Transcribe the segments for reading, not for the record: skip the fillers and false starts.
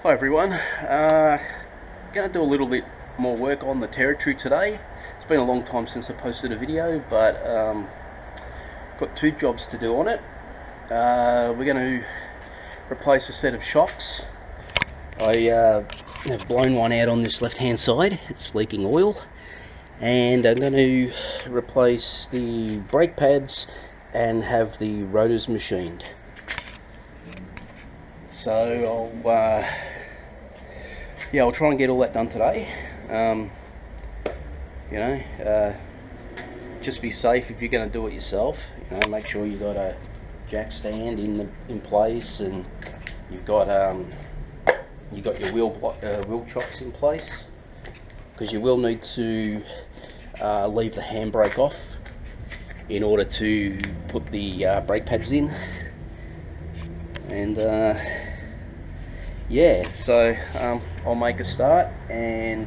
Hi everyone, going to do a little bit more work on the territory today. It's been a long time since I posted a video, but got two jobs to do on it. We're going to replace a set of shocks. I have blown one out on this left hand side, it's leaking oil, and I'm going to replace the brake pads and have the rotors machined. So I'll try and get all that done today. Just be safe if you're going to do it yourself. Make sure you got a jack stand in place, and you've got your wheel chocks in place, because you will need to leave the handbrake off in order to put the brake pads in. And yeah, so I'll make a start and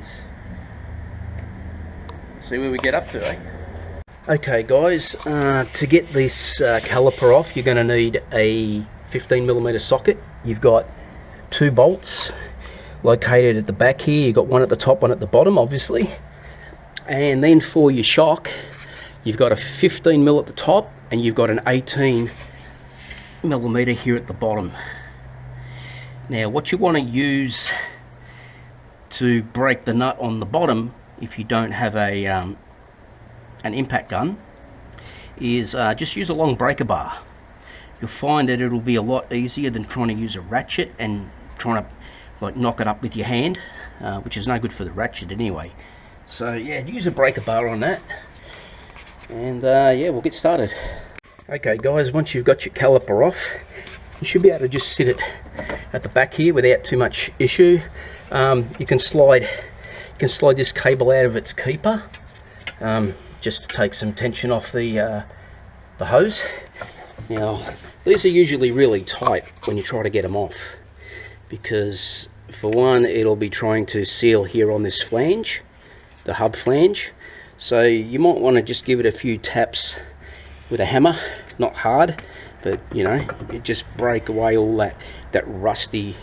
see where we get up to, eh? Okay guys, to get this caliper off, you're going to need a 15mm socket. You've got two bolts located at the back here. You've got one at the top, one at the bottom, obviously. And then for your shock, you've got a 15mm at the top, and you've got an 18mm here at the bottom. Now what you want to use to break the nut on the bottom, if you don't have a an impact gun, is just use a long breaker bar. You'll find that it'll be a lot easier than trying to use a ratchet and trying to like knock it up with your hand, which is no good for the ratchet anyway. So yeah, use a breaker bar on that, and yeah, we'll get started. Okay guys, once you've got your caliper off, you should be able to just sit it at the back here without too much issue. You can slide this cable out of its keeper, just to take some tension off the hose. Now these are usually really tight when you try to get them off, because for one, it'll be trying to seal here on this flange, the hub flange. So you might want to just give it a few taps with a hammer, not hard, but it just break away all that rusty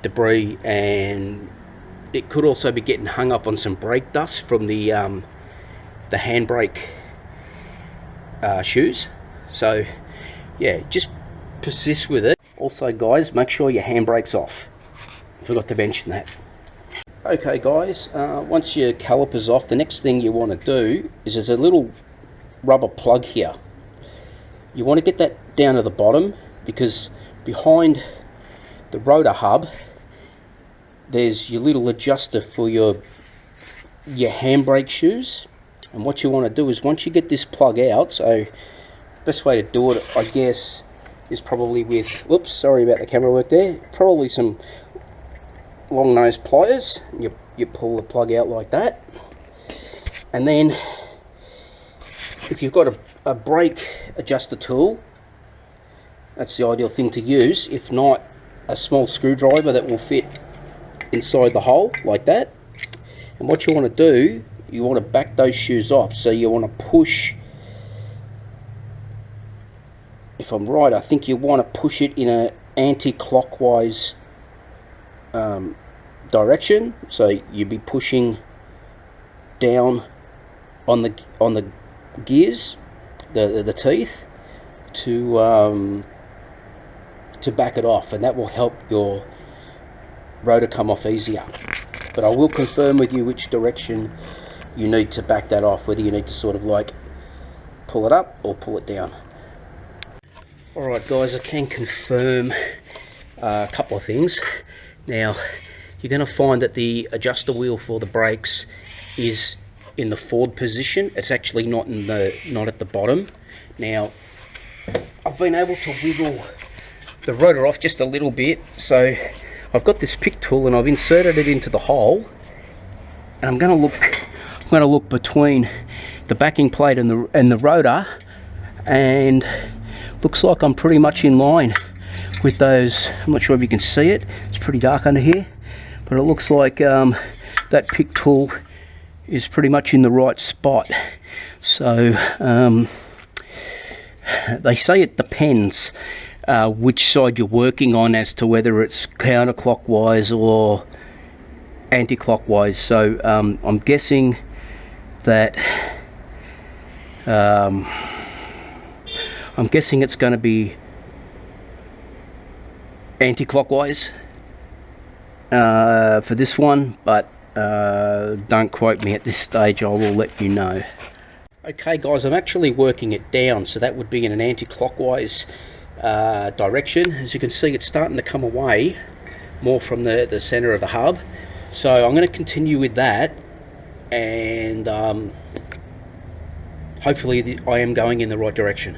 debris. And it could also be getting hung up on some brake dust from the handbrake shoes. So yeah, just persist with it. Also guys, make sure your handbrake's off. Forgot to mention that. Okay guys, once your caliper's off, the next thing you want to do is there's a little rubber plug here. You want to get that down to the bottom, because behind the rotor hub there's your little adjuster for your handbrake shoes. And what you want to do is, once you get this plug out, so best way to do it, I guess, is probably with, whoops, sorry about the camera work there, probably some long nose pliers. You pull the plug out like that, and then if you've got a brake adjuster tool, that's the ideal thing to use. If not, a small screwdriver that will fit inside the hole like that. And what you want to do, you want to back those shoes off. So you want to push, if I'm right, I think you want to push it in an anti-clockwise direction. So you'd be pushing down on the gears, the teeth, to back it off, and that will help your rotor come off easier. But I will confirm with you which direction you need to back that off, whether you need to sort of like pull it up or pull it down. Alright guys, I can confirm a couple of things. Now you're going to find that the adjuster wheel for the brakes is in the forward position. It's actually not at the bottom. Now I've been able to wiggle the rotor off just a little bit, so I've got this pick tool and I've inserted it into the hole, and I'm going to look between the backing plate and the rotor, and looks like I'm pretty much in line with those. I'm not sure if you can see it, it's pretty dark under here, but it looks like that pick tool is pretty much in the right spot. So they say it depends which side you're working on as to whether it's counterclockwise or anti-clockwise. So I'm guessing that it's going to be anti-clockwise for this one, but don't quote me at this stage. I will let you know. Okay guys, I'm actually working it down, so that would be in an anti-clockwise direction. As you can see, it's starting to come away more from the center of the hub, so I'm going to continue with that, and hopefully I am going in the right direction.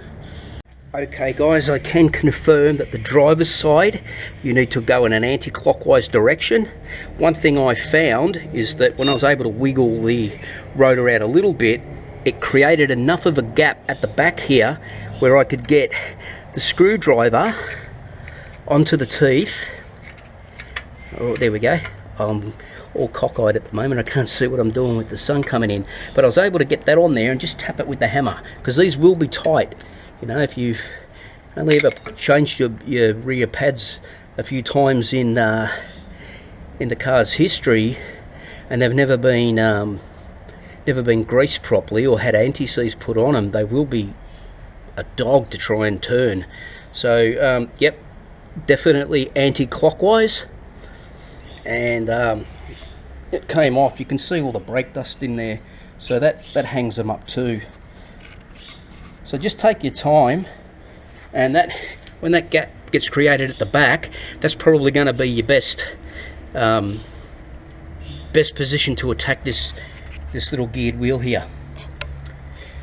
Okay guys, I can confirm that the driver's side, you need to go in an anti-clockwise direction. One thing I found is that when I was able to wiggle the rotor out a little bit, it created enough of a gap at the back here where I could get the screwdriver onto the teeth. Oh, there we go. I'm all cockeyed at the moment. I can't see what I'm doing with the sun coming in, but I was able to get that on there and just tap it with the hammer, because these will be tight. You know, if you've only ever changed your rear pads a few times in the car's history, and they've never been greased properly or had anti-seize put on them, they will be a dog to try and turn. So yep, definitely anti-clockwise, and it came off. You can see all the brake dust in there, so that hangs them up too. So just take your time, and that when that gap gets created at the back, that's probably going to be your best position to attack this little geared wheel here.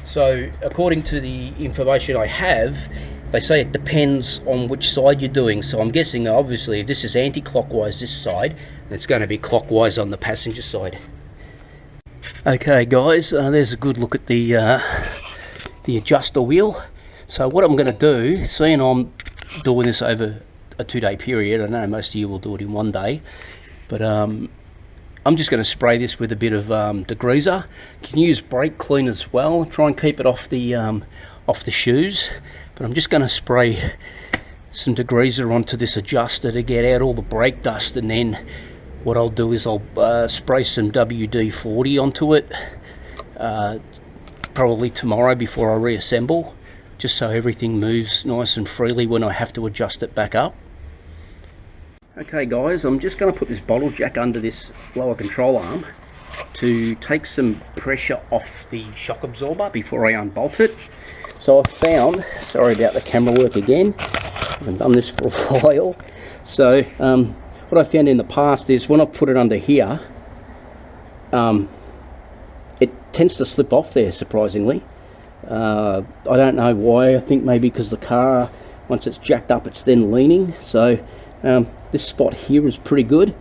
So according to the information I have, they say it depends on which side you're doing. So I'm guessing obviously if this is anti-clockwise this side, it's going to be clockwise on the passenger side. Okay guys, there's a good look at the adjuster wheel. So what I'm going to do, seeing I'm doing this over a 2-day period, I know most of you will do it in 1 day, but I'm just going to spray this with a bit of degreaser. You can use brake clean as well. Try and keep it off the shoes, but I'm just going to spray some degreaser onto this adjuster to get out all the brake dust, and then what I'll do is I'll spray some WD-40 onto it probably tomorrow before I reassemble, just so everything moves nice and freely when I have to adjust it back up. Okay guys, I'm just going to put this bottle jack under this lower control arm to take some pressure off the shock absorber before I unbolt it. So I've found, sorry about the camera work again, I haven't done this for a while. So what I found in the past is when I put it under here, it tends to slip off there, surprisingly. I don't know why. I think maybe because the car, once it's jacked up, it's then leaning. So this spot here is pretty good.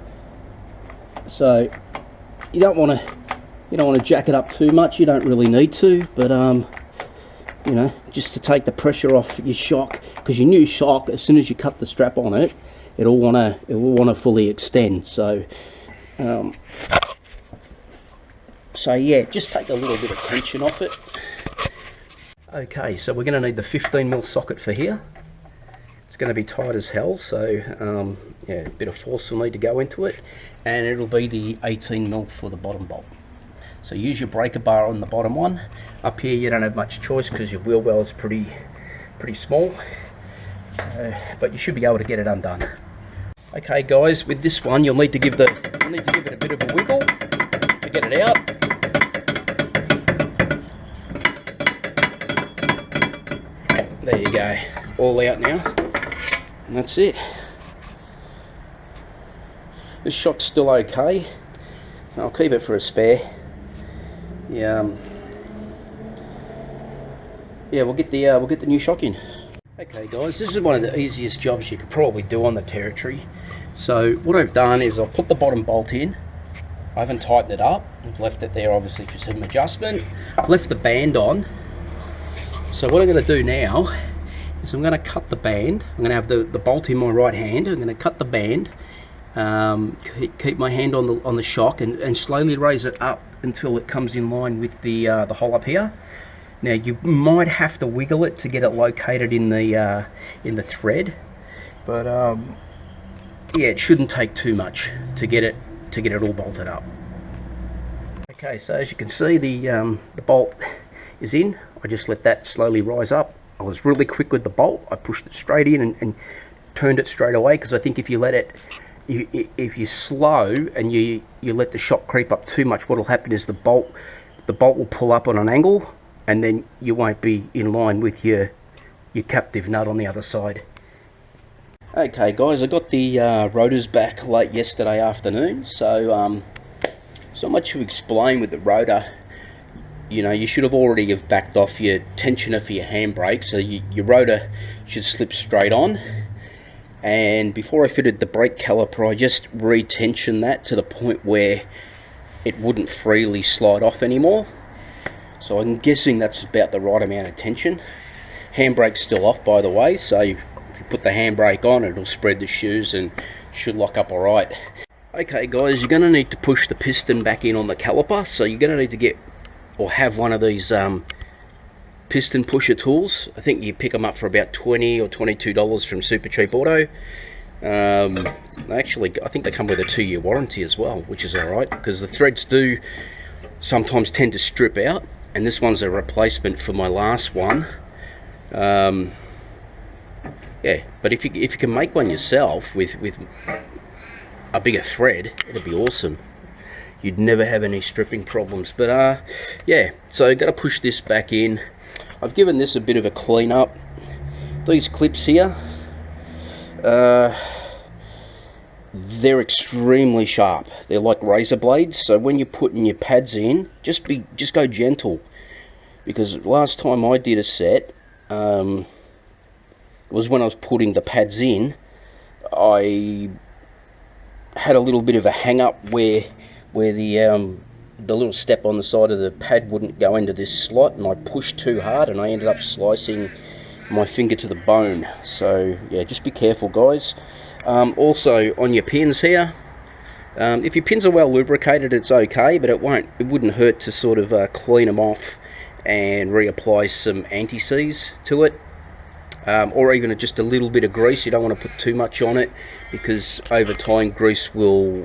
So you don't want to jack it up too much. You don't really need to, but you know, just to take the pressure off your shock, because your new shock, as soon as you cut the strap on it, it will want to fully extend. So so yeah, just take a little bit of tension off it. Okay, so we're going to need the 15mm socket for here. It's going to be tight as hell, so yeah, a bit of force will need to go into it, and it'll be the 18mm for the bottom bolt. So use your breaker bar on the bottom one. Up here you don't have much choice because your wheel well is pretty small, but you should be able to get it undone. Okay guys, with this one you'll need to give it a bit of a wiggle to get it out. There you go, all out now, and that's it. This shock's still okay. I'll keep it for a spare. Yeah, we'll get the new shock in. Okay guys, this is one of the easiest jobs you could probably do on the Territory. So what I've done is I've put the bottom bolt in. I haven't tightened it up. I've left it there obviously for some adjustment. I've left the band on. So what I'm going to do now is I'm going to cut the band. I'm going to have the bolt in my right hand. I'm going to cut the band, keep my hand on the shock, and slowly raise it up until it comes in line with the hole up here. Now you might have to wiggle it to get it located in the thread, but yeah, it shouldn't take too much to get it all bolted up. Okay, so as you can see, the bolt is in. I just let that slowly rise up. I was really quick with the bolt. I pushed it straight in and turned it straight away, because I think if you let it, if you're slow and you let the shock creep up too much, what will happen is the bolt will pull up on an angle, and then you won't be in line with your captive nut on the other side. Okay guys, I got the rotors back late yesterday afternoon, so so much to explain with the rotor. You know, you should have already have backed off your tensioner for your handbrake, so your rotor should slip straight on. And before I fitted the brake caliper, I just re-tensioned that to the point where it wouldn't freely slide off anymore. So I'm guessing that's about the right amount of tension. Handbrake's still off, by the way, so if you put the handbrake on, it'll spread the shoes and should lock up alright. Okay guys, you're going to need to push the piston back in on the caliper, so you're going to need to get or have one of these piston pusher tools. I think you pick them up for about $20 or $22 from Super Cheap Auto. Actually, I think they come with a 2-year warranty as well, which is alright, because the threads do sometimes tend to strip out, and this one's a replacement for my last one. Yeah, but if you can make one yourself with a bigger thread, it'd be awesome. You'd never have any stripping problems. But yeah, so I'm going to push this back in. I've given this a bit of a clean up. These clips here, they're extremely sharp. They're like razor blades, so when you're putting your pads in, just go gentle, because last time I did a set, it was when I was putting the pads in, I had a little bit of a hang up where the little step on the side of the pad wouldn't go into this slot, and I pushed too hard and I ended up slicing my finger to the bone. So yeah, just be careful guys. Also on your pins here, if your pins are well lubricated, it's okay, but it wouldn't hurt to sort of clean them off and reapply some anti-seize to it, or even just a little bit of grease. You don't want to put too much on it, because over time grease will,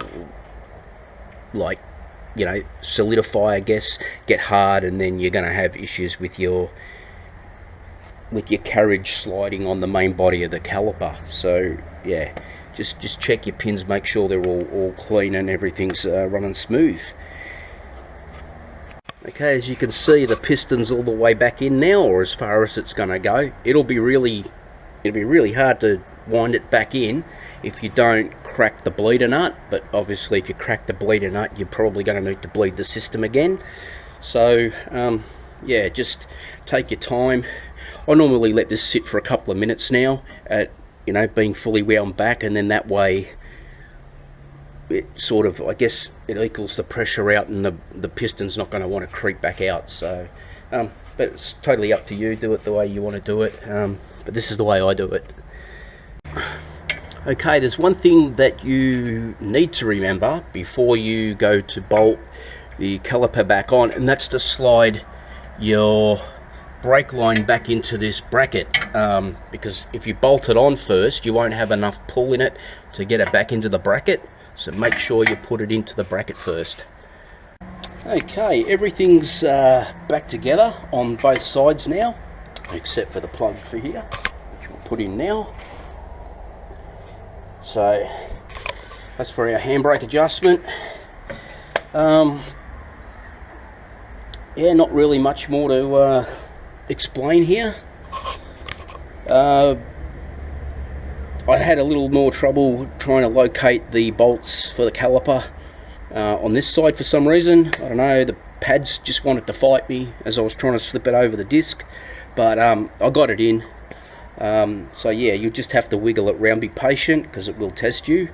like, you know, solidify, I guess, get hard, and then you're going to have issues with your carriage sliding on the main body of the caliper. So yeah, just check your pins, make sure they're all clean and everything's running smooth. Okay, as you can see, the piston's all the way back in now, or as far as it's going to go. It'll be really hard to wind it back in if you don't crack the bleeder nut, but obviously if you crack the bleeder nut, you're probably going to need to bleed the system again. So yeah, just take your time. I normally let this sit for a couple of minutes now at, you know, being fully wound back, and then that way it sort of, I guess, it equals the pressure out, and the piston's not going to want to creep back out. So but it's totally up to you. Do it the way you want to do it, but this is the way I do it. Okay, there's one thing that you need to remember before you go to bolt the caliper back on, and that's to slide your brake line back into this bracket, because if you bolt it on first, you won't have enough pull in it to get it back into the bracket. So make sure you put it into the bracket first. Okay, everything's back together on both sides now, except for the plug for here, which we'll put in now. So that's for our handbrake adjustment. Yeah, not really much more to explain here. I had a little more trouble trying to locate the bolts for the caliper on this side for some reason. I don't know, the pads just wanted to fight me as I was trying to slip it over the disc, but I got it in. So yeah, you just have to wiggle it round, be patient, because it will test you.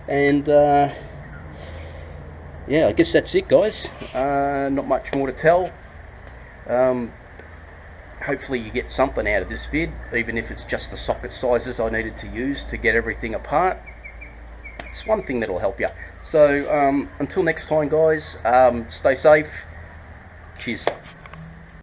And yeah, I guess that's it guys. Not much more to tell. Hopefully you get something out of this vid, even if it's just the socket sizes I needed to use to get everything apart. It's one thing that'll help you. So until next time guys, stay safe. Cheers.